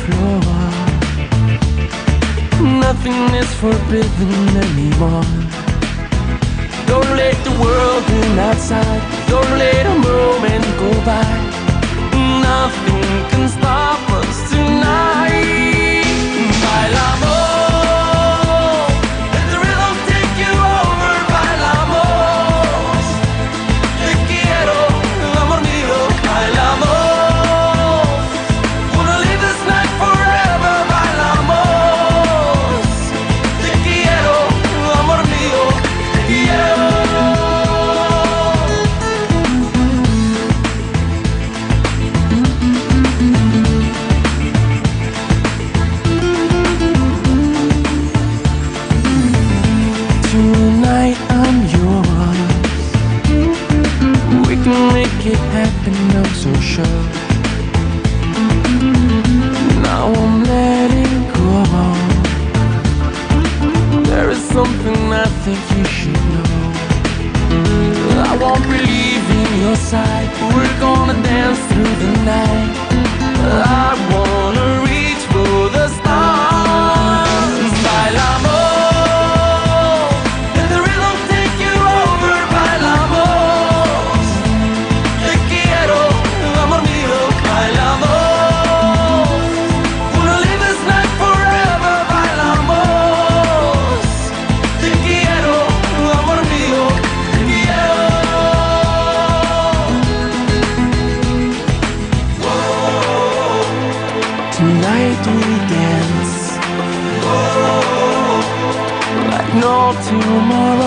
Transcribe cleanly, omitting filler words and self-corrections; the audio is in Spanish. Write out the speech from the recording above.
floor. Nothing is forbidden anymore. Don't let the world in outside. Don't let a moment go by. Nothing can stop us tonight. Bailamos, let the rhythm take you over. Bailamos, te quiero, amor mío. Bailamos, wanna live this night forever. Bailamos, te quiero, amor mío. Te quiero. Tonight I'm yours. We can make it happen, I'm so sure. Now I'm letting go. There is something I think you should know. I won't be leaving your side. We're gonna dance through the night. I wanna reach for the stars. Bailamos, let the rhythm take you over. Bailamos, te quiero, amor mío. Bailamos, wanna live this night forever. Bailamos, te quiero, amor mío. Te quiero. Tonight we dance like no tomorrow.